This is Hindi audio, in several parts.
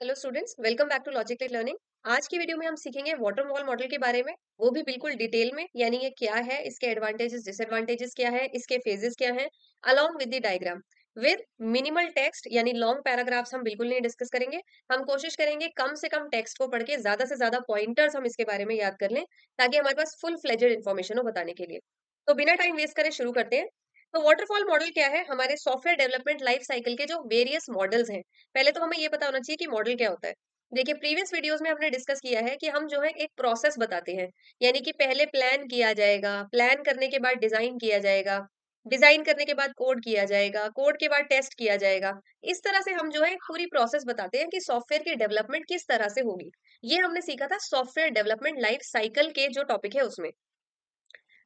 Hello students, welcome back to Logical Learning. आज की वीडियो में हम सीखेंगे वाटरफॉल मॉडल के बारे में, वो भी बिल्कुल डिटेल में। यानी ये क्या है, इसके एडवांटेजेस डिसएडवांटेजेस क्या है, इसके फेजेस क्या हैं, along with the diagram with minimal text. यानी लॉन्ग पैराग्राफ्स हम बिल्कुल नहीं डिस्कस करेंगे। हम कोशिश करेंगे कम से कम टेक्स्ट को पढ़ के ज्यादा से ज्यादा पॉइंटर्स हम इसके बारे में याद कर लें, ताकि हमारे पास फुल फ्लेजेड इन्फॉर्मेशन हो बताने के लिए। तो बिना टाइम वेस्ट करे शुरू करते हैं। तो वाटरफॉल मॉडल क्या है? हमारे सॉफ्टवेयर डेवलपमेंट लाइफ साइकिल के जो वेरियस मॉडल्स हैं। पहले तो हमें ये पता होना चाहिए कि मॉडल क्या होता है। देखिए, प्रीवियस वीडियोस में हमने डिस्कस किया है कि हम जो है एक प्रोसेस बताते हैं। यानी कि पहले प्लान किया जाएगा, प्लान करने के बाद डिजाइन किया जाएगा, डिजाइन करने के बाद कोड किया जाएगा, कोड के बाद टेस्ट किया जाएगा। इस तरह से हम जो है एक पूरी प्रोसेस बताते हैं कि सॉफ्टवेयर की डेवलपमेंट किस तरह से होगी। ये हमने सीखा था सॉफ्टवेयर डेवलपमेंट लाइफ साइकिल के जो टॉपिक है उसमें।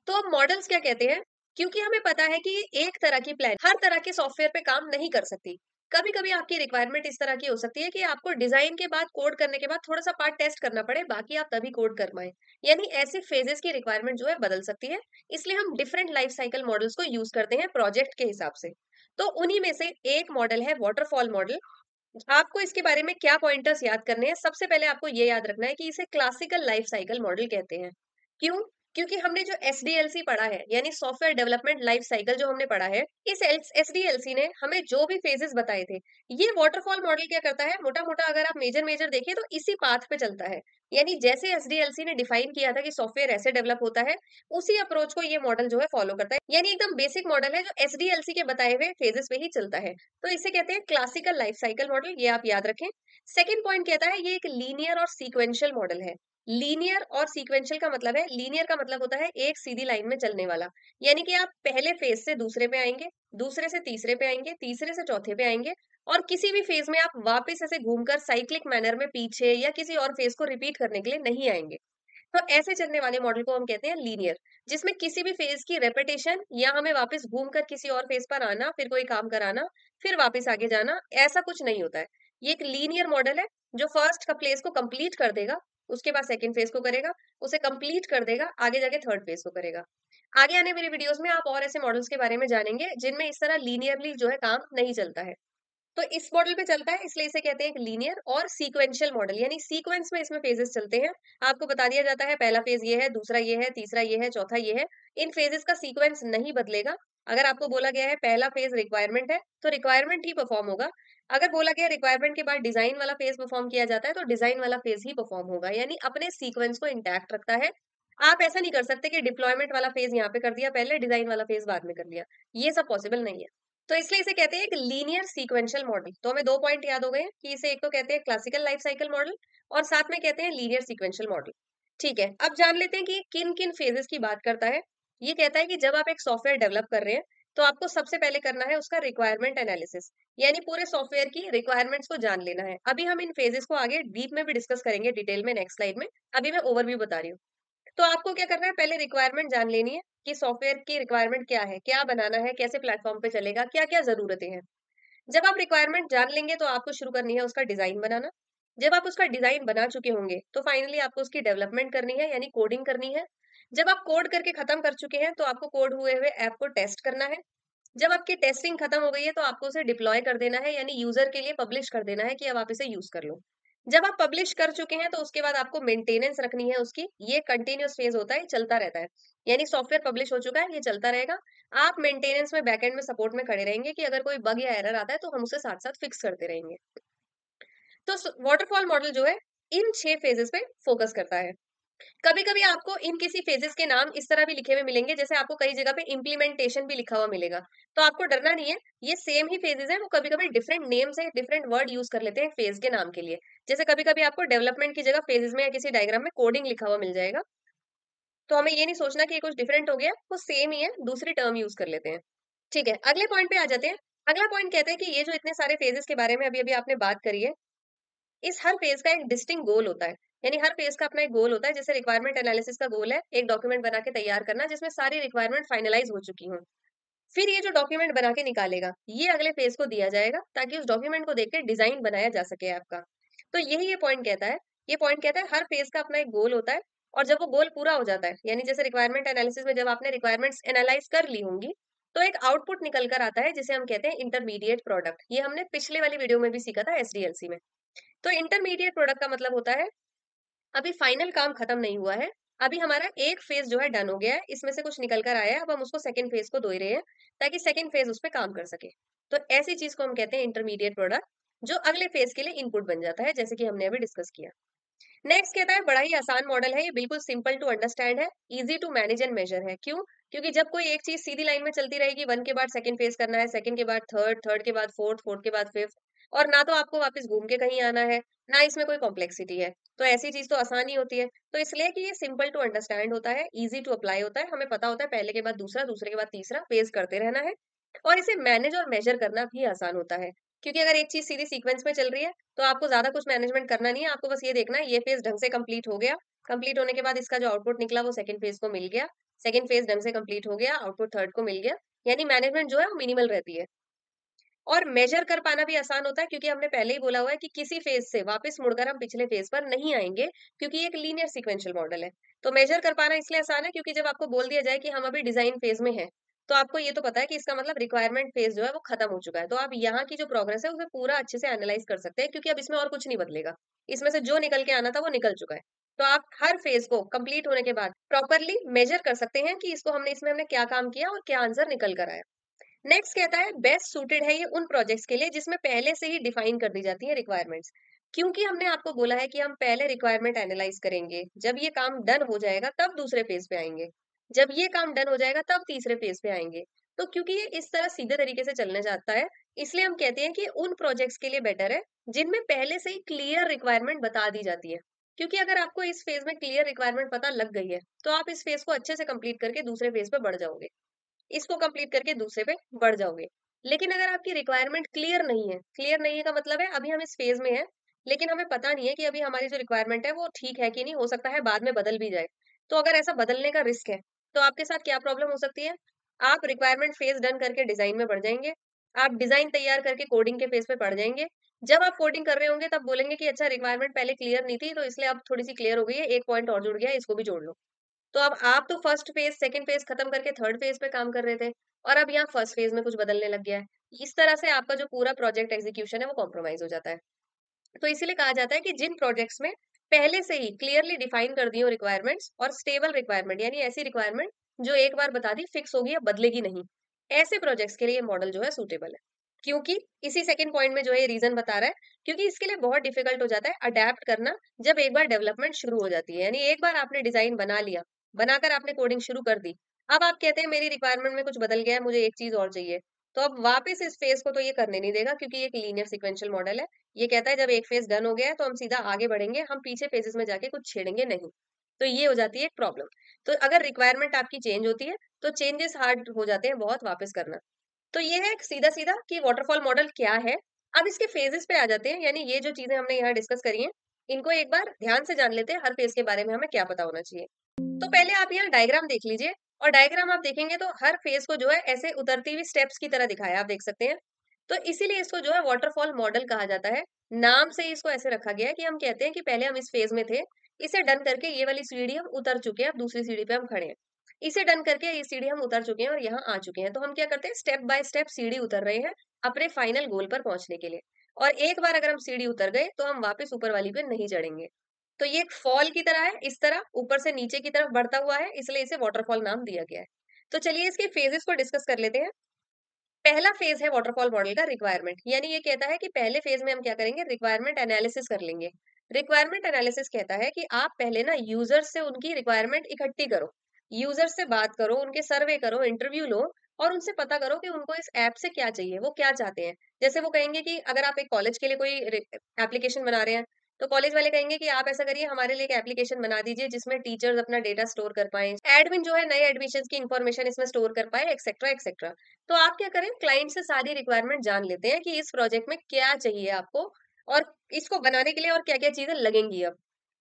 तो अब मॉडल्स क्या कहते हैं? क्योंकि हमें पता है कि एक तरह की प्लान हर तरह के सॉफ्टवेयर पे काम नहीं कर सकती। कभी कभी आपकी रिक्वायरमेंट इस तरह की हो सकती है कि आपको डिजाइन के बाद कोड करने के बाद थोड़ा सा पार्ट टेस्ट करना पड़े, बाकी आप तभी कोड कर पाए। यानी ऐसे फेजेस की रिक्वायरमेंट जो है बदल सकती है। इसलिए हम डिफरेंट लाइफ साइकिल मॉडल्स को यूज करते हैं प्रोजेक्ट के हिसाब से। तो उन्हीं में से एक मॉडल है वाटरफॉल मॉडल। आपको इसके बारे में क्या पॉइंटर्स याद करने हैं? सबसे पहले आपको ये याद रखना है कि इसे क्लासिकल लाइफ साइकिल मॉडल कहते हैं। क्यों? क्योंकि हमने जो एसडीएलसी पढ़ा है, यानी सॉफ्टवेयर डेवलपमेंट लाइफ साइकिल जो हमने पढ़ा है, इस एसडीएलसी ने हमें जो भी फेजेस बताए थे, ये वाटरफॉल मॉडल क्या करता है, मोटा मोटा अगर आप मेजर मेजर देखें तो इसी पाथ पे चलता है। यानी जैसे एसडीएलसी ने डिफाइन किया था कि सॉफ्टवेयर ऐसे डेवलप होता है, उसी अप्रोच को ये मॉडल जो है फॉलो करता है। यानी एकदम बेसिक मॉडल है जो एसडीएलसी के बताए हुए फेजेस पे ही चलता है। तो इसे कहते हैं क्लासिकल लाइफ साइकिल मॉडल, ये आप याद रखें। सेकंड पॉइंट कहता है ये एक लीनियर और सीक्वेंशियल मॉडल है। लीनियर और सीक्वेंशियल का मतलब है, लीनियर का मतलब होता है एक सीधी लाइन में चलने वाला। यानी कि आप पहले फेज से दूसरे पे आएंगे, दूसरे से तीसरे पे आएंगे, तीसरे से चौथे पे आएंगे, और किसी भी फेज में आप वापस ऐसे घूमकर साइक्लिक मैनर में पीछे या किसी और फेज को रिपीट करने के लिए नहीं आएंगे। तो ऐसे चलने वाले मॉडल को हम कहते हैं लीनियर, जिसमें किसी भी फेज की रेपिटेशन या हमें वापस घूमकर किसी और फेज पर आना, फिर कोई काम कराना, फिर वापस आगे जाना, ऐसा कुछ नहीं होता है। ये एक लीनियर मॉडल है जो फर्स्ट का प्लेस को कंप्लीट कर देगा, उसके बाद सेकंड फेज को करेगा, उसे कंप्लीट कर देगा, आगे जाके थर्ड फेज को करेगा। आगे आने वाली वीडियोस में आप और ऐसे मॉडल्स के बारे में जानेंगे जिनमें इस तरह लीनियरली जो है काम नहीं चलता है। तो इस मॉडल पे चलता है, इसलिए इसे कहते हैं एक लीनियर और सीक्वेंशियल मॉडल। यानी सीक्वेंस में इसमें फेजेस चलते हैं। आपको बता दिया जाता है पहला फेज ये है, दूसरा ये है, तीसरा ये है, चौथा ये है। इन फेजेस का सीक्वेंस नहीं बदलेगा। अगर आपको बोला गया है पहला फेज रिक्वायरमेंट है, तो रिक्वायरमेंट ही परफॉर्म होगा। अगर बोला गया रिक्वायरमेंट के बाद डिजाइन वाला फेज परफॉर्म किया जाता है, तो डिजाइन वाला फेज ही परफॉर्म होगा। यानी अपने सीक्वेंस को इंटैक्ट रखता है। आप ऐसा नहीं कर सकते कि डिप्लॉयमेंट वाला फेज यहाँ पे कर दिया पहले, डिजाइन वाला फेज बाद में कर लिया। ये सब पॉसिबल नहीं है। तो इसलिए इसे कहते हैं एक लीनियर सीक्वेंशियल मॉडल। तो हमें दो पॉइंट याद हो गए कि इसे एक तो कहते हैं क्लासिकल लाइफ साइकिल मॉडल, और साथ में कहते हैं लीनियर सीक्वेंशियल मॉडल। ठीक है, अब जान लेते हैं कि किन किन फेजेस की बात करता है। ये कहता है कि जब आप एक सॉफ्टवेयर डेवलप कर रहे हैं, तो आपको सबसे पहले करना है उसका रिक्वायरमेंट एनालिसिस। यानी पूरे सॉफ्टवेयर की रिक्वायरमेंट्स को जान लेना है। अभी हम इन फेजेस को आगे डीप में भी डिस्कस करेंगे डिटेल में नेक्स्ट स्लाइड में। अभी मैं ओवरव्यू बता रही हूँ। तो आपको क्या करना है, पहले रिक्वायरमेंट जान लेनी है कि सॉफ्टवेयर की रिक्वायरमेंट क्या है, क्या बनाना है, कैसे प्लेटफॉर्म पे चलेगा, क्या क्या जरूरतें हैं। जब आप रिक्वायरमेंट जान लेंगे तो आपको शुरू करनी है उसका डिजाइन बनाना। जब आप उसका डिजाइन बना चुके होंगे तो फाइनली आपको उसकी डेवलपमेंट करनी है, यानी कोडिंग करनी है। जब आप कोड करके खत्म कर चुके हैं तो आपको कोड हुए हुए ऐप को टेस्ट करना है। जब आपकी टेस्टिंग खत्म हो गई है तो आपको उसे डिप्लॉय कर देना है, यानी यूजर के लिए पब्लिश कर देना है कि अब आप इसे यूज कर लो। जब आप पब्लिश कर चुके हैं तो उसके बाद आपको मेंटेनेंस रखनी है उसकी। ये कंटिन्यूअस फेज होता है, चलता रहता है। यानी सॉफ्टवेयर पब्लिश हो चुका है, ये चलता रहेगा। आप मेंटेनेंस में बैकएंड में सपोर्ट में खड़े रहेंगे कि अगर कोई बग या एरर आता है तो हम उसे साथ साथ फिक्स करते रहेंगे। तो वाटरफॉल मॉडल जो है इन 6 फेजेस पे फोकस करता है। कभी कभी आपको इन किसी फेजेस के नाम इस तरह भी लिखे हुए मिलेंगे, जैसे आपको कई जगह पे इम्प्लीमेंटेशन भी लिखा हुआ मिलेगा। तो आपको डरना नहीं है, ये सेम ही फेजेस है, वो कभी कभी डिफरेंट नेम से डिफरेंट वर्ड यूज कर लेते हैं फेज के नाम के लिए। जैसे कभी कभी आपको डेवलपमेंट की जगह फेजेस में या किसी डायग्राम में कोडिंग लिखा हुआ मिल जाएगा। तो हमें ये नहीं सोचना कि ये कुछ डिफरेंट हो गया, वो सेम ही है, दूसरी टर्म यूज कर लेते हैं। ठीक है, अगले पॉइंट पे आ जाते हैं। अगला पॉइंट कहते हैं कि ये जो इतने सारे फेजेस के बारे में अभी अभी आपने बात करी है, इस हर फेज का एक डिस्टिंक्ट गोल होता है। यानी हर फेज का अपना एक गोल होता है। जैसे रिक्वायरमेंट एनालिसिस का गोल है एक डॉक्यूमेंट बना के तैयार करना जिसमें सारी रिक्वायरमेंट फाइनलाइज हो चुकी हो। फिर ये जो डॉक्यूमेंट बना के निकालेगा, ये अगले फेज को दिया जाएगा ताकि उस डॉक्यूमेंट को देख के डिजाइन बनाया जा सके आपका। तो यही ये पॉइंट कहता है। ये पॉइंट कहता है हर फेज का अपना एक गोल होता है, और जब वो गोल पूरा हो जाता है, यानी जैसे रिक्वायरमेंट एनालिसिस में जब आपने रिक्वायरमेंट्स एनालाइज कर ली होंगी, तो एक आउटपुट निकल कर आता है जिसे हम कहते हैं इंटरमीडिएट प्रोडक्ट। ये हमने पिछले वाली वीडियो में भी सीखा था एसडीएलसी में। तो इंटरमीडिएट प्रोडक्ट का मतलब होता है अभी फाइनल काम खत्म नहीं हुआ है, अभी हमारा एक फेज जो है डन हो गया है, इसमें से कुछ निकल कर आया है, अब हम उसको सेकंड फेज को दे रहे हैं ताकि सेकंड फेज उस पे काम कर सके। तो ऐसी चीज को हम कहते हैं इंटरमीडिएट प्रोडक्ट, जो अगले फेज के लिए इनपुट बन जाता है, जैसे कि हमने अभी डिस्कस किया। नेक्स्ट कहता है बड़ा ही आसान मॉडल है, ये बिल्कुल सिंपल टू अंडरस्टैंड है, easy to manage and measure है। क्यों? क्योंकि जब कोई एक चीज सीधी लाइन में चलती रहेगी, वन के बाद सेकंड फेज करना है, सेकंड के बाद थर्ड, थर्ड के बाद फोर्थ, फोर्थ के बाद फिफ्थ, और ना तो आपको वापस घूम के कहीं आना है, ना इसमें कोई कॉम्प्लेक्सिटी है, तो ऐसी चीज तो आसानी होती है। तो इसलिए कि ये सिंपल टू अंडरस्टैंड होता है, इजी टू अप्लाई होता है, हमें पता होता है पहले के बाद दूसरा, दूसरे के बाद तीसरा फेज करते रहना है, और इसे मैनेज और मेजर करना भी आसान होता है। क्योंकि अगर एक चीज सीधी सीक्वेंस में चल रही है, तो आपको ज्यादा कुछ मैनेजमेंट करना नहीं है, आपको बस ये देखना है ये फेज ढंग से कंप्लीट हो गया, कंप्लीट होने के बाद इसका जो आउटपुट निकला वो सेकंड फेज को मिल गया, सेकंड फेज ढंग से कंप्लीट हो गया, आउटपुट थर्ड को मिल गया, यानी मैनेजमेंट जो है वो मिनिमल रहती है। और मेजर कर पाना भी आसान होता है, क्योंकि हमने पहले ही बोला हुआ है कि किसी फेज से वापस मुड़कर हम पिछले फेज पर नहीं आएंगे, क्योंकि ये एक लीनियर सीक्वेंशियल मॉडल है। तो मेजर कर पाना इसलिए आसान है क्योंकि जब आपको बोल दिया जाए कि हम अभी डिजाइन फेज में हैं, तो आपको ये तो पता है कि इसका मतलब रिक्वायरमेंट फेज जो है वो खत्म हो चुका है, तो आप यहाँ की जो प्रोग्रेस है उसे पूरा अच्छे से एनालाइज कर सकते हैं, क्योंकि अब इसमें और कुछ नहीं बदलेगा, इसमें से जो निकल के आना था वो निकल चुका है। तो आप हर फेज को कंप्लीट होने के बाद प्रॉपरली मेजर कर सकते हैं कि इसको हमने क्या काम किया और क्या आंसर निकल कर आया। नेक्स्ट कहता है बेस्ट सूटेड है ये उन प्रोजेक्ट्स के लिए जिसमें पहले से ही डिफाइन कर दी जाती है रिक्वायरमेंट्स। क्योंकि हमने आपको बोला है कि हम पहले रिक्वायरमेंट एनालाइज करेंगे, जब ये काम डन हो जाएगा तब दूसरे फेज पे आएंगे, जब ये काम डन हो जाएगा तब तीसरे फेज पे आएंगे। तो क्योंकि ये इस तरह सीधे तरीके से चलने जाता है, इसलिए हम कहते हैं कि उन प्रोजेक्ट्स के लिए बेटर है जिनमें पहले से ही क्लियर रिक्वायरमेंट बता दी जाती है। क्योंकि अगर आपको इस फेज में क्लियर रिक्वायरमेंट पता लग गई है, तो आप इस फेज को अच्छे से कंप्लीट करके दूसरे फेज पे बढ़ जाओगे, इसको कंप्लीट करके दूसरे पे बढ़ जाओगे। लेकिन अगर आपकी रिक्वायरमेंट क्लियर नहीं है का मतलब है अभी हम इस फेज में हैं, लेकिन हमें पता नहीं है कि अभी हमारी जो रिक्वायरमेंट है वो ठीक है कि नहीं, हो सकता है बाद में बदल भी जाए। तो अगर ऐसा बदलने का रिस्क है, तो आपके साथ क्या प्रॉब्लम हो सकती है? आप रिक्वायरमेंट फेज डन करके डिजाइन में बढ़ जाएंगे, आप डिजाइन तैयार करके कोडिंग के फेज पे पड़ जाएंगे। जब आप कोडिंग कर रहे होंगे तब बोलेंगे कि अच्छा रिक्वायरमेंट पहले क्लियर नहीं थी, तो इसलिए अब थोड़ी सी क्लियर हो गई है, एक पॉइंट और जुड़ गया है, इसको भी जोड़ लो। तो अब आप तो फर्स्ट फेज सेकंड फेज खत्म करके थर्ड फेज पे काम कर रहे थे, और अब यहाँ फर्स्ट फेज में कुछ बदलने लग गया है। इस तरह से आपका जो पूरा प्रोजेक्ट एग्जीक्यूशन है वो कॉम्प्रोमाइज हो जाता है। तो इसीलिए कहा जाता है कि जिन प्रोजेक्ट्स में पहले से ही क्लियरली डिफाइन कर दी हो रिक्वायरमेंट्स, और स्टेबल रिक्वायरमेंट यानी ऐसी रिक्वायरमेंट जो एक बार बता दी फिक्स होगी या बदलेगी नहीं, ऐसे प्रोजेक्ट्स के लिए ये मॉडल जो है सूटेबल है। क्योंकि इसी सेकंड पॉइंट में जो है रीजन बता रहा है, क्योंकि इसके लिए बहुत डिफिकल्ट हो जाता है अडेप्ट करना जब एक बार डेवलपमेंट शुरू हो जाती है, यानी एक बार आपने डिजाइन बना लिया, बनाकर आपने कोडिंग शुरू कर दी, अब आप कहते हैं मेरी रिक्वायरमेंट में कुछ बदल गया है, मुझे एक चीज और चाहिए, तो अब वापस इस फेज को तो ये करने नहीं देगा, क्योंकि ये एक लीनियर सीक्वेंशियल मॉडल है। ये कहता है जब एक फेज डन हो गया है तो हम सीधा आगे बढ़ेंगे, हम पीछे फेजेस में जाके कुछ छेड़ेंगे नहीं। तो ये हो जाती है एक प्रॉब्लम। तो अगर रिक्वायरमेंट आपकी चेंज होती है, तो चेंजेस हार्ड हो जाते हैं बहुत वापस करना। तो ये है सीधा सीधा कि वाटरफॉल मॉडल क्या है। अब इसके फेजेस पे आ जाते हैं, यानी ये जो चीजें हमने यहाँ डिस्कस करी हैं, इनको एक बार ध्यान से जान लेते हैं, हर फेज के बारे में हमें क्या पता होना चाहिए। तो पहले आप यहाँ डायग्राम देख लीजिए, और डायग्राम आप देखेंगे तो हर फेज को जो है ऐसे उतरती हुई स्टेप्स की तरह दिखाया है, आप देख सकते हैं। तो इसीलिए इसको जो है वाटरफॉल मॉडल कहा जाता है। नाम से ही इसको ऐसे रखा गया है कि हम कहते हैं कि पहले हम इस फेज में थे, इसे डन करके ये वाली सीढ़ी हम उतर चुके हैं, अब दूसरी सीढ़ी पे हम खड़े हैं। इसे डन करके ये सीढ़ी हम उतर चुके हैं और यहाँ आ चुके हैं, तो हम क्या करते हैं, स्टेप बाय स्टेप सीढ़ी उतर रहे हैं अपने फाइनल गोल पर पहुंचने के लिए। और एक बार अगर हम सीढ़ी उतर गए तो हम वापस ऊपर वाली पे नहीं चढ़ेंगे। तो ये एक फॉल की तरह है, इस तरह ऊपर से नीचे की तरफ बढ़ता हुआ है, इसलिए इसे वाटरफॉल नाम दिया गया है। तो चलिए इसके फेजेस को डिस्कस कर लेते हैं। पहला फेज है वाटरफॉल मॉडल का रिक्वायरमेंट, यानी ये कहता है कि पहले फेज में हम क्या करेंगे, रिक्वायरमेंट एनालिसिस कर लेंगे। रिक्वायरमेंट एनालिसिस कहता है कि आप पहले ना यूजर से उनकी रिक्वायरमेंट इकट्ठी करो, यूजर से बात करो, उनके सर्वे करो, इंटरव्यू लो, और उनसे पता करो कि उनको इस ऐप से क्या चाहिए, वो क्या चाहते हैं। जैसे वो कहेंगे कि अगर आप एक कॉलेज के लिए कोई एप्लीकेशन बना रहे हैं, तो कॉलेज वाले कहेंगे कि आप ऐसा करिए, हमारे लिए एक एप्लीकेशन बना दीजिए जिसमें टीचर्स अपना डेटा स्टोर कर पाए, एडमिन जो है नए एडमिशन की इन्फॉर्मेशन इसमें स्टोर कर पाए, एक्सेट्रा एक्सेट्रा। तो आप क्या करें, क्लाइंट से सारी रिक्वायरमेंट जान लेते हैं कि इस प्रोजेक्ट में क्या चाहिए आपको, और इसको बनाने के लिए और क्या क्या चीजें लगेंगी अब।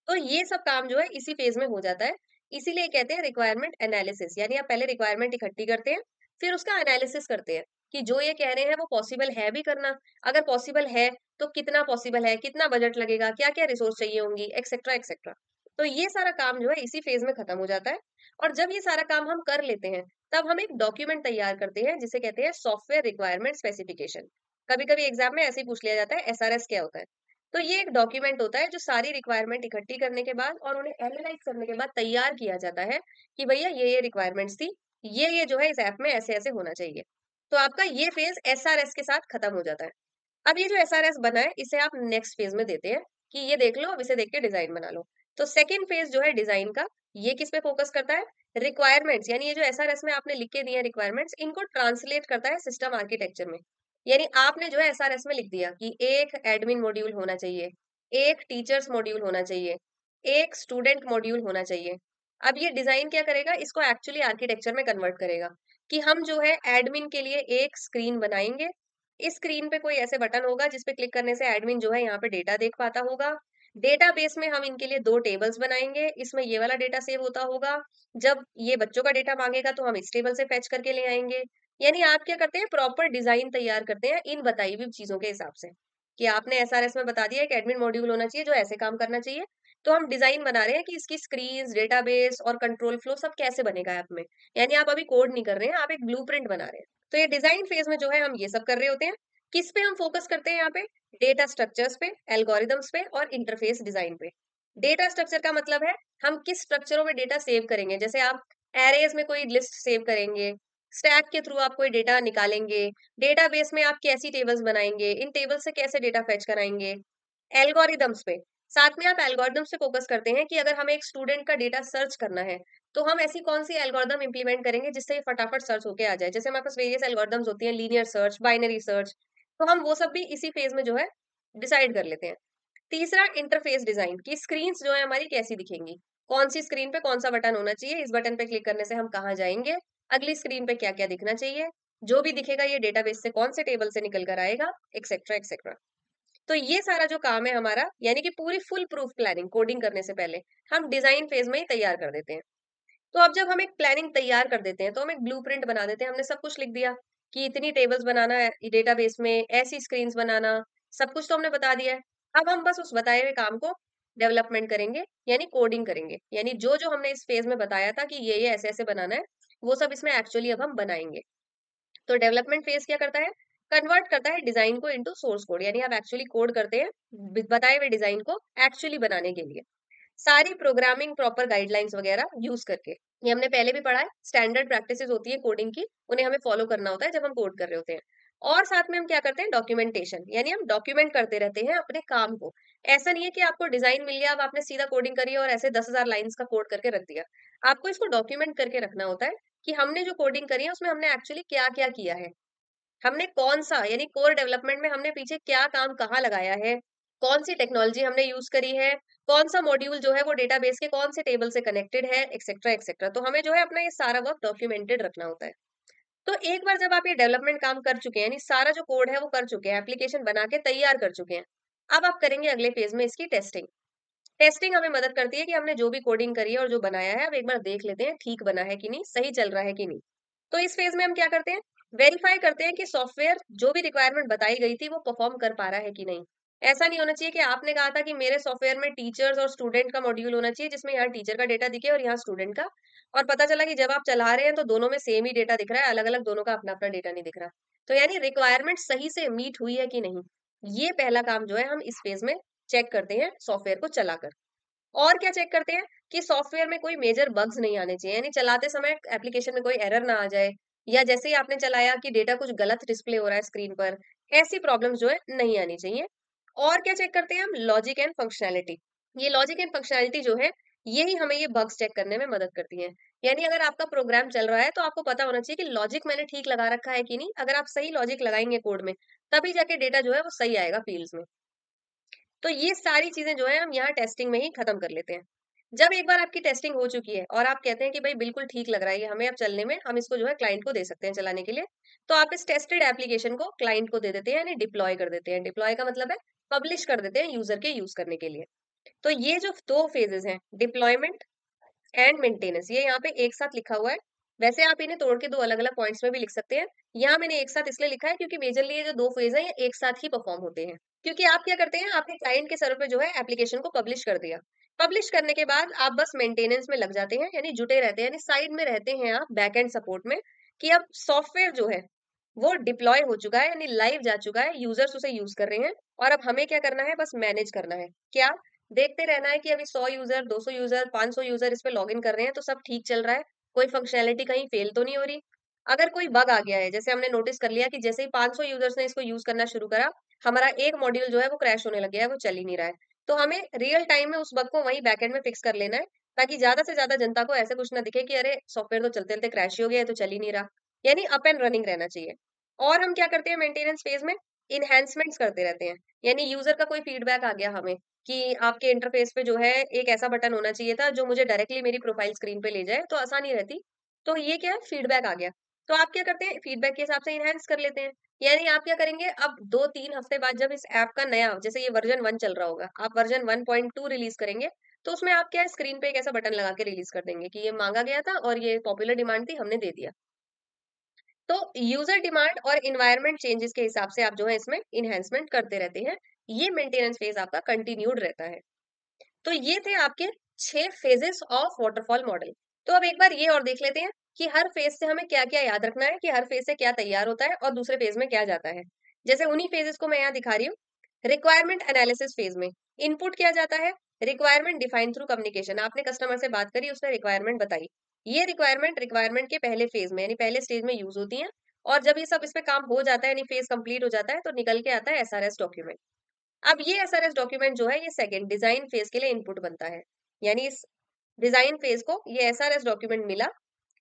तो ये सब काम जो है इसी फेज में हो जाता है। इसीलिए कहते हैं रिक्वायरमेंट एनालिसिस, यानी आप पहले रिक्वायरमेंट इकट्ठी करते हैं, फिर उसका एनालिसिस करते हैं कि जो ये कह रहे हैं वो पॉसिबल है भी करना। अगर पॉसिबल है तो कितना पॉसिबल है, कितना बजट लगेगा, क्या क्या रिसोर्स चाहिए होंगी, एक्सेट्रा एक्सेट्रा। तो ये सारा काम जो है इसी फेज में खत्म हो जाता है। और जब ये सारा काम हम कर लेते हैं, तब हम एक डॉक्यूमेंट तैयार करते हैं जिसे कहते हैं सॉफ्टवेयर रिक्वायरमेंट स्पेसिफिकेशन। कभी कभी एग्जाम में ऐसे ही पूछ लिया जाता है एसआरएस क्या होता है। तो ये एक डॉक्यूमेंट होता है जो सारी रिक्वायरमेंट इकट्ठी करने के बाद और उन्हें एनालाइज करने के बाद तैयार किया जाता है कि भैया ये रिक्वायरमेंट्स थी, ये जो है इस ऐप में ऐसे-ऐसे होना चाहिए। तो आपका ये फेज़ एसआरएस के साथ खत्म हो जाता है। अब ये जो एसआरएस बना है, इसे आप नेक्स्ट फेज़ में देते हैं कि ये देख लो, अब इसे देख के डिज़ाइन बना लो। तो सेकंड फेज़ जो है डिज़ाइन का, ये किस पे फोकस करता है? रिक्वायरमेंट्स, यानी ये जो एसआरएस में आपने लिख के दिए हैं रिक्वायरमेंट्स, इनको ट्रांसलेट करता है सिस्टम आर्किटेक्चर में। यानी आपने जो है एसआरएस में लिख दिया कि एक एडमिन मॉड्यूल होना चाहिए, एक टीचर्स मॉड्यूल होना चाहिए, एक स्टूडेंट मॉड्यूल होना चाहिए। अब ये डिज़ाइन क्या करेगा? इसको एक्चुअली आर्किटेक्चर में कन्वर्ट करेगा कि हम जो है एडमिन के लिए एक स्क्रीन बनाएँगे। इस स्क्रीन पे कोई ऐसे बटन होगा जिस पे क्लिक करने से एडमिन जो है यहाँ पे डेटा देख पाता होगा। डेटाबेस में हम इनके लिए 2 टेबल्स बनाएँगे, इसमें ये वाला डेटा सेव होता होगा। जब ये बच्चों का डेटा माँगेगा तो हम इस टेबल से फेच करके ले आएँगे। यानी आप क्या करते हैं, प्रॉपर डिज़ाइन तैयार करते हैं इन बताई हुई चीज़ों के हिसाब से, कि आपने एसआरएस में बता दिया एक एडमिन मॉड्यूल होना चाहिए जो ऐसे काम करना चाहिए। तो हम डिज़ाइन बना रहे हैं कि इसकी स्क्रीन्स, डेटाबेस और कंट्रोल फ्लो सब कैसे बनेगा ऐप में। यानी आप अभी कोड नहीं कर रहे हैं, आप एक ब्लूप्रिंट बना रहे हैं। तो ये डिज़ाइन फेज़ में जो है हम ये सब कर रहे होते हैं। किस पे हम फोकस करते हैं यहाँ पे? डेटा स्ट्रक्चर्स पे, एल्गोरिदम्स पे और इंटरफेस डिज़ाइन पे। डेटा स्ट्रक्चर का मतलब है हम किस स्ट्रक्चरों में डेटा सेव करेंगे। जैसे आप एरेज़ में कोई लिस्ट सेव करेंगे, स्टैक के थ्रू आप कोई डेटा निकालेंगे, डेटाबेस में आप कैसी टेबल्स बनाएँगे, इन टेबल से कैसे डेटा फेच कराएँगे। एल्गोरिदम्स पे, साथ में आप एल्गोरिदम्स पे फोकस करते हैं कि अगर हमें एक स्टूडेंट का डेटा सर्च करना है, तो हम ऐसी कौन-सी एल्गोरिदम इम्प्लीमेंट करेंगे जिससे ये फटाफट सर्च होके आ जाए। जैसे हमारे पास वेरियस एल्गोरिदम्स होती हैं, लीनियर सर्च, बाइनरी सर्च, तो हम वो सब भी इसी फेज़ में जो है डिसाइड कर लेते हैं। तीसरा इंटरफेस डिज़ाइन की स्क्रीन्स जो है हमारी कैसी दिखेंगी, कौन-सी स्क्रीन पे कौन-सा बटन होना चाहिए, इस बटन पे क्लिक करने से हम कहाँ जाएँगे, अगली स्क्रीन पे क्या-क्या दिखना चाहिए, जो भी दिखेगा ये डेटाबेस से कौन से टेबल से निकल कर आएगा, एक्सेट्रा, एक्सेट्रा। तो ये सारा जो काम है हमारा, यानी कि पूरी फुल प्रूफ प्लानिंग कोडिंग करने से पहले हम डिजाइन फेज में ही तैयार कर देते हैं। तो अब जब हम एक प्लानिंग तैयार कर देते हैं तो हम एक ब्लूप्रिंट बना देते हैं। हमने सब कुछ लिख दिया कि इतनी टेबल्स बनाना है डेटाबेस में, ऐसी स्क्रीन्स बनाना, सब कुछ तो हमने बता दिया है। अब हम बस उस बताए हुए काम को डेवलपमेंट करेंगे, यानी कोडिंग करेंगे। यानी जो जो हमने इस फेज में बताया था कि ये ऐसे ऐसे बनाना है, वो सब इसमें एक्चुअली अब हम बनाएंगे। तो डेवलपमेंट फेज क्या करता है? कन्वर्ट करता है डिजाइन को इनटू सोर्स कोड, यानी आप एक्चुअली कोड करते हैं बताए हुए डिजाइन को एक्चुअली बनाने के लिए, सारी प्रोग्रामिंग प्रॉपर गाइडलाइंस वगैरह यूज करके। ये हमने पहले भी पढ़ा है, स्टैंडर्ड प्रैक्टिसेस होती है कोडिंग की, उन्हें हमें फॉलो करना होता है जब हम कोड कर रहे होते हैं। और साथ में हम क्या करते हैं, डॉक्यूमेंटेशन, यानी हम डॉक्यूमेंट करते रहते हैं अपने काम को। ऐसा नहीं है कि आपको डिजाइन मिल गया, अब आपने सीधा कोडिंग करी और ऐसे 10,000 लाइंस का कोड करके रख दिया। आपको इसको डॉक्यूमेंट करके रखना होता है कि हमने जो कोडिंग करी है उसमें हमने एक्चुअली क्या क्या किया है, हमने कौन-सा, यानी कोर डेवलपमेंट में हमने पीछे क्या काम कहाँ लगाया है, कौन-सी टेक्नोलॉजी हमने यूज़ करी है, कौन-सा मॉड्यूल जो है वो डेटाबेस के कौन से टेबल से कनेक्टेड है, एक्सेट्रा, एक्सेट्रा। तो हमें जो है अपना ये सारा वर्क डॉक्यूमेंटेड रखना होता है। तो एक बार जब आप ये डेवलपमेंट काम कर चुके हैं, यानी सारा जो कोड है वो कर चुके हैं, एप्लीकेशन बना के तैयार कर चुके हैं, अब आप करेंगे अगले फेज़ में इसकी टेस्टिंग। टेस्टिंग हमें मदद करती है कि हमने जो भी कोडिंग करी है और जो बनाया है, अब एक बार देख लेते हैं ठीक बना है कि नहीं, सही चल रहा है कि नहीं। तो इस फेज़ में हम क्या करते हैं? वेरीफाई करते हैं कि सॉफ्टवेयर जो भी रिक्वायरमेंट बताई गई थी, वो परफॉर्म कर पा रहा है कि नहीं। ऐसा नहीं होना चाहिए कि आपने कहा था कि मेरे सॉफ्टवेयर में टीचर्स और स्टूडेंट का मॉड्यूल होना चाहिए, जिसमें यहाँ टीचर का डेटा दिखे और यहाँ स्टूडेंट का, और पता चला कि जब आप चला रहे हैं, तो दोनों में सेम ही डेटा दिख रहा है, अलग-अलग दोनों का अपना-अपना डेटा नहीं दिख रहा। तो यानी रिक्वायरमेंट सही से मीट हुई है कि नहीं, ये पहला काम जो है हम इस फेज़ में चेक करते हैं सॉफ्टवेयर को चलाकर। और क्या चेक करते हैं कि सॉफ्टवेयर में कोई मेजर बग्स नहीं आने चाहिए, यानी चलाते समय एप्लीकेशन में कोई एरर ना आ जाए, या जैसे ही आपने चलाया कि डेटा कुछ गलत डिस्प्ले हो रहा है स्क्रीन पर, ऐसी प्रॉब्लम्स जो है नहीं आनी चाहिए। और क्या चेक करते हैं हम? Logic and functionality. ये लॉजिक एंड फंक्शनैलिटी जो है, यही हमें ये बग्स चेक करने में मदद करती हैं। यानी अगर आपका प्रोग्राम चल रहा है तो आपको पता होना चाहिए कि लॉजिक मैंने ठीक लगा रखा है कि नहीं। अगर आप सही लॉजिक लगाएंगे कोड में, तभी जाके डेटा जो है वो सही आएगा फील्ड्स में। तो ये सारी चीज़ें जो है हम यहाँ टेस्टिंग में ही खत्म कर लेते हैं। जब एक बार आपकी टेस्टिंग हो चुकी है और आप कहते हैं कि भाई बिल्कुल ठीक लग रहा है ये हमें अब चलने में, हम इसको जो है क्लाइंट को दे सकते हैं चलाने के लिए, तो आप इस टेस्टेड एप्लीकेशन को क्लाइंट को दे देते हैं, यानी डिप्लॉय कर देते हैं। डिप्लॉय का मतलब है पब्लिश कर देते हैं यूजर के यूज करने के लिए। तो ये जो 2 फेजेज़ हैं, डिप्लॉयमेंट एंड मेंटेनेंस, ये यहाँ पे एक साथ लिखा हुआ है। वैसे आप इन्हें तोड़ के 2 अलग-अलग पॉइंट्स में भी लिख सकते हैं। यहाँ मैंने एक साथ इसलिए लिखा है क्योंकि मेजरली ये जो 2 फेज़ हैं, ये एक साथ ही परफॉर्म होते हैं। क्योंकि आप क्या करते हैं, आपने क्लाइंट के सर्वर पे जो है एप्लीकेशन को पब्लिश कर दिया। पब्लिश करने के बाद आप बस मेंटेनेंस में लग जाते हैं, यानी जुटे रहते हैं, यानी साइड में रहते हैं आप बैक एंड सपोर्ट में, कि अब सॉफ्टवेयर जो है वो डिप्लॉय हो चुका है, यानी लाइव जा चुका है, यूजर्स उसे यूज कर रहे हैं। और अब हमें क्या करना है, बस मैनेज करना है। क्या? देखते रहना है कि अभी 100 यूजर, 200 यूजर, 500 यूजर इस पे लॉग इन कर रहे हैं, तो सब ठीक चल रहा है, कोई फंक्शनैलिटी कहीं फेल तो नहीं हो रही। अगर कोई बग आ गया है, जैसे हमने नोटिस कर लिया कि जैसे ही 500 यूजर्स ने इसको यूज करना शुरू करा, हमारा एक मॉड्यूल जो है वो क्रैश होने लग गया है, वो चल ही नहीं रहा है, तो हमें रियल टाइम में उस बग को वहीं बैकएंड में फिक्स कर लेना है, ताकि ज्यादा से ज्यादा जनता को ऐसे कुछ ना दिखे कि अरे सॉफ्टवेयर तो चलते चलते क्रैश ही हो गया है, तो चल ही नहीं रहा। यानी अप एंड रनिंग रहना चाहिए। और हम क्या करते हैं मेंटेनेंस फेज में? इनहेंसमेंट्स करते रहते हैं। यानी यूजर का कोई फीडबैक आ गया हमें कि आपके इंटरफेस पे जो है एक ऐसा बटन होना चाहिए था जो मुझे डायरेक्टली मेरी प्रोफाइल स्क्रीन पे ले जाए, तो आसानी रहती। तो ये क्या है, फीडबैक आ गया। तो आप क्या करते हैं, फीडबैक के हिसाब से इनहेंस कर लेते हैं। यानी आप क्या करेंगे, अब 2-3 हफ्ते बाद जब इस ऐप का नया, जैसे ये वर्जन 1 चल रहा होगा, आप वर्जन 1.2 रिलीज करेंगे, तो उसमें आप क्या है, स्क्रीन पे एक ऐसा बटन लगा के रिलीज कर देंगे कि ये मांगा गया था और ये पॉपुलर डिमांड थी, हमने दे दिया। तो यूजर डिमांड और इन्वायरमेंट चेंजेस के हिसाब से आप जो है इसमें इन्हेंसमेंट करते रहते हैं। ये मेंटेनेंस फेज आपका कंटिन्यूड रहता है। तो ये थे आपके 6 फेजेस ऑफ वाटरफॉल मॉडल। तो अब एक बार ये और देख लेते हैं कि हर फेज से हमें क्या क्या याद रखना है, कि हर फेज से क्या तैयार होता है और दूसरे फेज में क्या जाता है। जैसे उन्हीं फेजेस को मैं यहाँ दिखा रही हूँ। रिक्वायरमेंट एनालिसिस फेज में इनपुट किया जाता है। रिक्वायरमेंट डिफाइन थ्रू कम्युनिकेशन, आपने कस्टमर से बात करी, उसने रिक्वायरमेंट बताई। ये रिक्वायरमेंट के पहले फेज में, यानी पहले स्टेज में यूज होती है। और जब ये सब इस पे काम हो जाता है, यानी फेज कंप्लीट हो जाता है, तो निकल के आता है एसआरएस डॉक्यूमेंट। अब ये एसआरएस डॉक्यूमेंट जो है, ये सेकंड डिजाइन फेज के लिए इनपुट बनता है। यानी इस डिजाइन फेज को ये एसआरएस डॉक्यूमेंट मिला।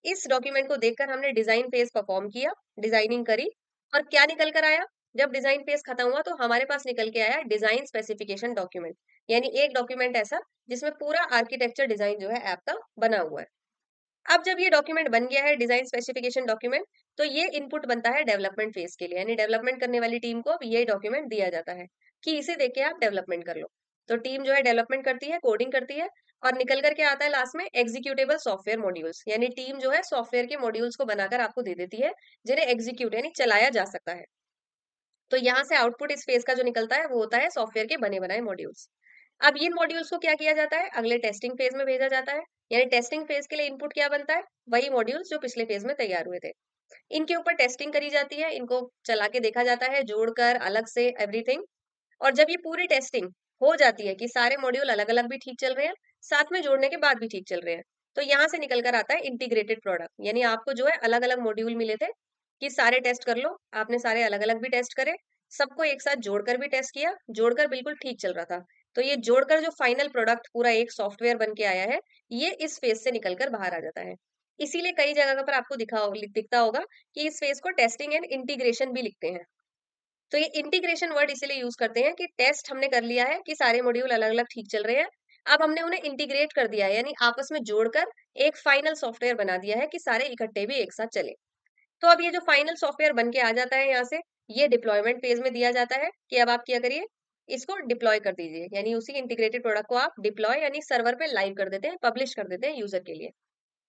इस डॉक्यूमेंट को देखकर हमने डिजाइन फेज परफॉर्म किया, डिजाइनिंग करी, और क्या निकल कर आया? जब डिजाइन फेज खत्म हुआ तो हमारे पास निकल के आया डिजाइन स्पेसिफिकेशन डॉक्यूमेंट। यानी एक डॉक्यूमेंट ऐसा जिसमें पूरा आर्किटेक्चर डिजाइन जो है ऐप का बना हुआ है। अब जब ये डॉक्यूमेंट बन गया है, डिजाइन स्पेसिफिकेशन डॉक्यूमेंट, तो ये इनपुट बनता है डेवलपमेंट फेज के लिए, यानी डेवलपमेंट करने वाली टीम को अब ये डॉक्यूमेंट दिया जाता है कि इसे देख के आप डेवलपमेंट कर लो। तो टीम जो है डेवलपमेंट करती है, कोडिंग करती है, और निकल करके आता है लास्ट में एग्जीक्यूटेबल सॉफ्टवेयर मॉड्यूल्स। यानी टीम जो है सॉफ्टवेयर के मॉड्यूल्स को बनाकर आपको दे देती है, जिन्हें एग्जीक्यूट यानी चलाया जा सकता है। तो यहाँ से आउटपुट इस फेज का जो निकलता है वो होता है सॉफ्टवेयर के बने बनाए मॉड्यूल्स। अब इन मॉड्यूल्स को क्या किया जाता है, अगले टेस्टिंग फेज में भेजा जाता है। यानी टेस्टिंग फेज के लिए इनपुट क्या बनता है, वही मॉड्यूल्स जो पिछले फेज में तैयार हुए थे। इनके ऊपर टेस्टिंग करी जाती है, इनको चला के देखा जाता है, जोड़कर अलग से एवरीथिंग। और जब ये पूरी टेस्टिंग हो जाती है कि सारे मॉड्यूल अलग अलग भी ठीक चल रहे हैं, साथ में जोड़ने के बाद भी ठीक चल रहे हैं, तो यहाँ से निकल कर आता है इंटीग्रेटेड प्रोडक्ट। यानी आपको जो है अलग अलग मॉड्यूल मिले थे कि सारे टेस्ट कर लो, आपने सारे अलग अलग भी टेस्ट करे, सबको एक साथ जोड़कर भी टेस्ट किया, जोड़कर बिल्कुल ठीक चल रहा था। तो ये जोड़कर जो फाइनल प्रोडक्ट पूरा एक सॉफ्टवेयर बन के आया है, ये इस फेज से निकलकर बाहर आ जाता है। इसीलिए कई जगह पर आपको दिखता होगा कि इस फेज को टेस्टिंग एंड इंटीग्रेशन भी लिखते हैं। तो ये इंटीग्रेशन वर्ड इसीलिए यूज करते हैं कि टेस्ट हमने कर लिया है कि सारे मॉड्यूल अलग अलग ठीक चल रहे हैं, अब हमने उन्हें इंटीग्रेट कर दिया है, यानी आपस में जोड़कर एक फाइनल सॉफ्टवेयर बना दिया है कि सारे इकट्ठे भी एक साथ चले। तो अब ये जो फाइनल सॉफ्टवेयर बन के आ जाता है यहाँ से, ये डिप्लॉयमेंट फेज में दिया जाता है कि अब आप क्या करिए, इसको डिप्लॉय कर दीजिए। यानी उसी इंटीग्रेटेड प्रोडक्ट को आप डिप्लॉय यानी सर्वर पे लाइव कर देते हैं, पब्लिश कर देते हैं यूजर के लिए।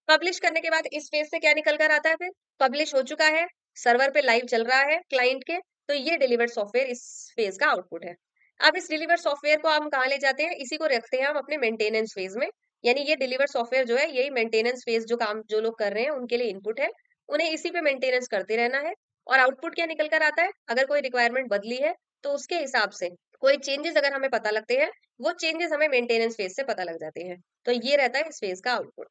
पब्लिश करने के बाद इस फेज से क्या निकल कर आता है फिर? पब्लिश हो चुका है, सर्वर पे लाइव चल रहा है क्लाइंट के, तो ये डिलीवर्ड सॉफ्टवेयर इस फेज का आउटपुट है। अब इस डिलीवर्ड सॉफ्टवेयर को हम कहाँ ले जाते हैं? इसी को रखते हैं हम अपने मेंटेनेंस फेज में। यानी ये डिलीवर्ड सॉफ्टवेयर जो है, यही मेंटेनेंस फेज जो काम जो लोग कर रहे हैं उनके लिए इनपुट है, उन्हें इसी पे मेंटेनेंस करते रहना है। और आउटपुट क्या निकल कर आता है? अगर कोई रिक्वायरमेंट बदली है तो उसके हिसाब से कोई चेंजेस अगर हमें पता लगते हैं, वो चेंजेस हमें मेंटेनेंस फेज से पता लग जाते हैं। तो ये रहता है इस फेज का आउटपुट।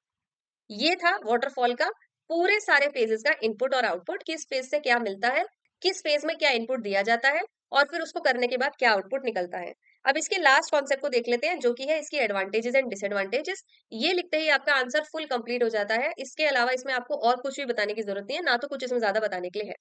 ये था वाटरफॉल का पूरे सारे फेजेस का इनपुट और आउटपुट, किस फेज से क्या मिलता है, किस फेज में क्या इनपुट दिया जाता है, और फिर उसको करने के बाद क्या आउटपुट निकलता है। अब इसके लास्ट कॉन्सेप्ट को देख लेते हैं, जो कि है इसकी एडवांटेजेस एंड डिसएडवांटेजेस। ये लिखते ही आपका आंसर फुल कंप्लीट हो जाता है। इसके अलावा इसमें आपको और कुछ भी बताने की जरूरत नहीं है, ना तो कुछ इसमें ज्यादा बताने के लिए है।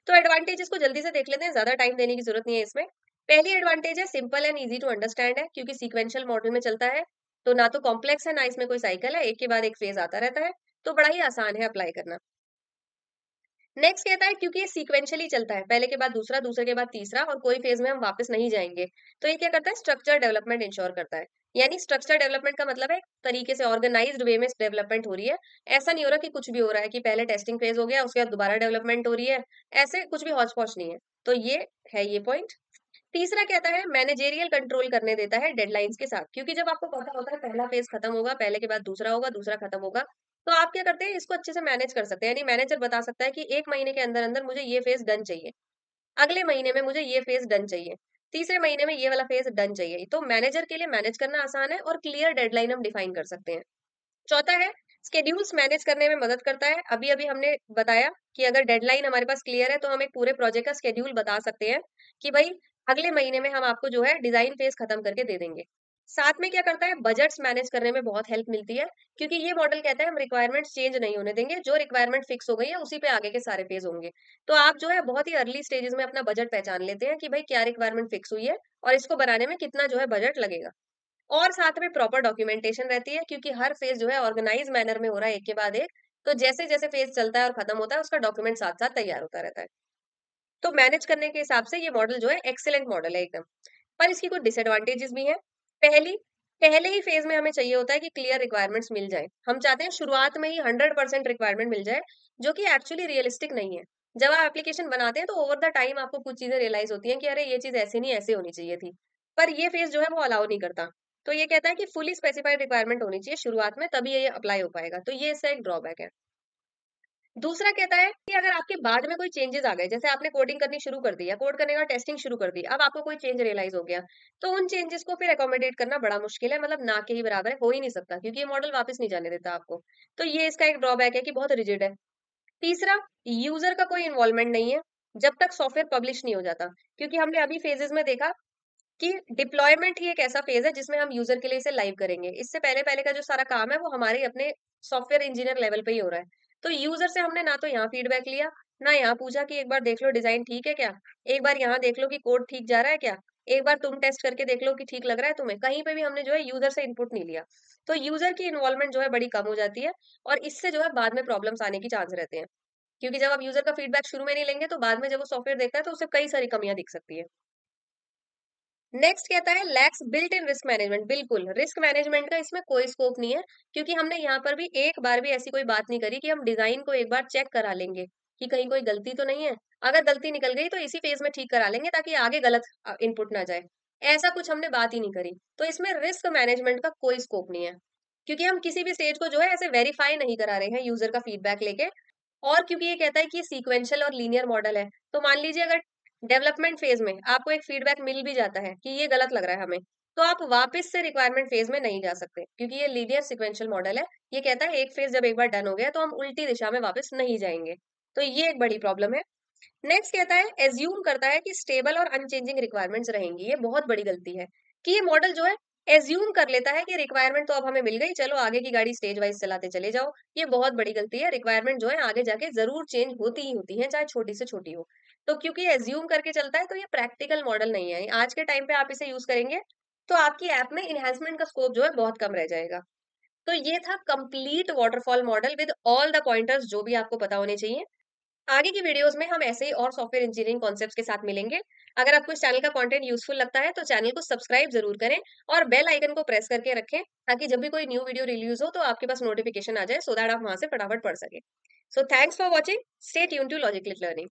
तो एडवांटेजेस को जल्दी से देख लेते हैं, ज्यादा टाइम देने की जरूरत नहीं है इसमें। पहली एडवांटेज है simple and easy to understand है, क्योंकि सीक्वेंशियल मॉडल में चलता है, तो ना तो कॉम्प्लेक्स है ना इसमें कोई साइकिल है, एक के बाद एक फेज आता रहता है, तो बड़ा ही आसान है अप्लाई करना। नेक्स्ट कहता है क्योंकि ये सीक्वेंशियली चलता है, पहले के बाद दूसरा, दूसरे के बाद तीसरा, और कोई फेज में हम वापस नहीं जाएंगे, तो ये क्या करता है, स्ट्रक्चर डेवलपमेंट इंश्योर करता है। यानी स्ट्रक्चर डेवलपमेंट का मतलब है एक तरीके से ऑर्गेनाइज्ड वे में डेवलपमेंट हो रही है। ऐसा नहीं हो रहा कि कुछ भी हो रहा है कि पहले टेस्टिंग फेज हो गया, उसके बाद दोबारा डेवलपमेंट हो रही है, ऐसे कुछ भी हौच पौच नहीं है। तो ये है ये पॉइंट। तीसरा कहता है मैनेजेरियल कंट्रोल करने देता है डेडलाइंस के साथ, क्योंकि जब आपको पता होता है पहला फेज खत्म होगा, पहले के बाद दूसरा होगा, दूसरा खत्म होगा, तो आप क्या करते हैं, इसको अच्छे से मैनेज कर सकते हैं, यानी मैनेजर बता सकता है कि 1 महीने के अंदर-अंदर मुझे ये फेज़ डन चाहिए, अगले महीने में मुझे ये फेज़ डन चाहिए, तीसरे महीने में ये वाला फेज़ डन चाहिए। तो मैनेजर के लिए मैनेज करना आसान है और क्लियर डेडलाइन हम डिफाइन कर सकते हैं। चौथा है, शेड्यूल्स मैनेज करने में मदद करता है। अभी-अभी हमने बताया कि अगर डेडलाइन हमारे पास क्लियर है, तो हम एक पूरे प्रोजेक्ट का शेड्यूल बता सकते हैं कि भई अगले महीने में हम आपको जो है डिज़ाइन फेज़ खत्म करके दे देंगे। साथ में क्या करता है, बजट्स मैनेज करने में बहुत हेल्प मिलती है, क्योंकि ये मॉडल कहता है हम रिक्वायरमेंट्स चेंज नहीं होने देंगे, जो रिक्वायरमेंट फिक्स हो गई है उसी पे आगे के सारे फेज़ होंगे। तो आप जो है बहुत ही अर्ली स्टेजेस में अपना बजट पहचान लेते हैं कि भई क्या रिक्वायरमेंट फिक्स हुई है और इसको बनाने में कितना जो है बजट लगेगा। और साथ में प्रॉपर डॉक्यूमेंटेशन रहती है, क्योंकि हर फेज़ जो है ऑर्गेनाइज़ मैनर में हो रहा है एक के बाद एक, तो जैसे-जैसे फेज़ चलता है और खत्म होता है, उसका डॉक्यूमेंट साथ-साथ तैयार होता रहता है। तो मैनेज करने के हिसाब से ये मॉडल जो है एक्सीलेंट मॉडल है एकदम। पर इसकी कुछ डिसएडवांटेजेस भी हैं। पहली, पहले ही फेज़ में हमें चाहिए होता है कि क्लियर रिक्वायरमेंट्स मिल जाएँ। हम चाहते हैं शुरुआत में ही 100% रिक्वायरमेंट मिल जाए, जो कि एक्चुअली रियलिस्टिक नहीं है। जब आप एप्लीकेशन बनाते हैं, तो ओवर द टाइम आपको कुछ चीज़ें रियलाइज़ होती हैं कि अरे! ये चीज़ ऐसे नहीं, ऐसे होनी चाहिए थी। पर ये फेज़ जो है वो अलाउ नहीं करता। तो ये कहता है कि फुली स्पेसिफाइड रिक्वायरमेंट होनी चाहिए शुरुआत में, तभी ये अप्लाई हो पाएगा। तो ये इसका एक ड्रॉबैक है। दूसरा कहता है कि अगर आपके बाद में कोई चेंजेस आ गए, जैसे आपने कोडिंग करनी शुरू कर दी या कोड करने का टेस्टिंग शुरू कर दी, अब आपको कोई चेंज रियलाइज़ हो गया, तो उन चेंजेस को फिर अकोमोडेट करना बड़ा मुश्किल है, मतलब ना के ही बराबर है, हो ही नहीं सकता, क्योंकि ये मॉडल वापस नहीं जाने देता आपको। तो ये इसका एक ड्रॉबैक है कि बहुत रिजिड है। तीसरा, यूज़र का कोई इन्वॉल्वमेंट नहीं है, जब तक सॉफ्टवेयर पब्लिश नहीं हो जाता, क्योंकि हमने अभी फेजेज़ में देखा कि डिप्लॉयमेंट ही एक ऐसा फेज़ है जिसमें हम यूज़र के लिए इसे लाइव करेंगे। इससे पहले-पहले का जो सारा काम है वो हमारे अपने सॉफ्टवेयर इंजीनियर लेवल पे ही हो रहा है। तो यूज़र से हमने ना तो यहाँ फीडबैक लिया, ना यहाँ पूछा कि एक बार देख लो डिज़ाइन ठीक है क्या? एक बार यहाँ देख लो कि कोड ठीक जा रहा है क्या? एक बार तुम टेस्ट करके देख लो कि ठीक लग रहा है तुम्हें। कहीं पे भी हमने जो है यूज़र से इनपुट नहीं लिया। तो यूज़र की इन्वॉल्वमेंट जो है बड़ी कम हो जाती है और इससे जो है बाद में प्रॉब्लम्स आने की चांस रहते हैं। क्योंकि जब आप यूज़र का फीडबैक शुरू में नहीं लेंगे, तो बाद में जब वो सॉफ्टवेयर देखता है तो उसे कई सारी कमियाँ दिख सकती है। नेक्स्ट कहता है lakhs built in risk management. बिल्कुल, रिस्क मैनेजमेंट का इसमें कोई स्कोप नहीं है, क्योंकि हमने यहाँ पर भी एक बार भी ऐसी कोई बात नहीं करी कि हम डिजाइन को एक बार चेक करा लेंगे कि कहीं कोई गलती तो नहीं है। अगर गलती निकल गई तो इसी फेज में ठीक करा लेंगे, ताकि आगे गलत इनपुट ना जाए। ऐसा कुछ हमने बात ही नहीं करी। तो इसमें रिस्क मैनेजमेंट का कोई स्कोप नहीं है, क्योंकि हम किसी भी स्टेज को जो है ऐसे वेरीफाई नहीं करा रहे हैं यूजर का फीडबैक लेके। और क्योंकि ये कहता है कि ये सीक्वेंशियल और लीनियर मॉडल है, तो मान लीजिए अगर डेवलपमेंट फेज में आपको एक फीडबैक मिल भी जाता है कि ये गलत लग रहा है हमें, तो आप वापस से रिक्वायरमेंट फेज में नहीं जा सकते, क्योंकि ये लीनियर सीक्वेंशियल मॉडल है। ये कहता है एक फेज जब एक बार डन हो गया, तो हम उल्टी दिशा में वापस नहीं जाएंगे। तो ये एक बड़ी प्रॉब्लम है। नेक्स्ट कहता है एज्यूम करता है कि स्टेबल और अनचेंजिंग रिक्वायरमेंट्स रहेंगी। ये बहुत बड़ी गलती है कि ये मॉडल जो है एज्यूम कर लेता है कि रिक्वायरमेंट तो अब हमें मिल गई, चलो आगे की गाड़ी स्टेज वाइज चलाते चले जाओ। ये बहुत बड़ी गलती है। रिक्वायरमेंट जो है आगे जाके जरूर चेंज होती ही होती है, चाहे छोटी से छोटी हो। तो क्योंकि एज्यूम करके चलता है, तो ये प्रैक्टिकल मॉडल नहीं है। आज के टाइम पे आप इसे यूज करेंगे तो आपकी ऐप में इन्हेंसमेंट का स्कोप जो है बहुत कम रह जाएगा। तो ये था complete waterfall model with all the pointers जो भी आपको पता होने चाहिए। आगे की वीडियोस में हम ऐसे ही और सॉफ्टवेयर इंजीनियरिंग कॉन्सेप्ट्स के साथ मिलेंगे। अगर आपको इस चैनल का कंटेंट यूजफुल लगता है, तो चैनल को सब्सक्राइब जरूर करें और बेल आइकन को प्रेस करके रखें, ताकि जब भी कोई न्यू वीडियो रिलीज हो तो आपके पास नोटिफिकेशन आ जाए, सो दैट आप वहां से फटाफट पढ़ सकें। So thanks for watching. Stay tune to Logical learning.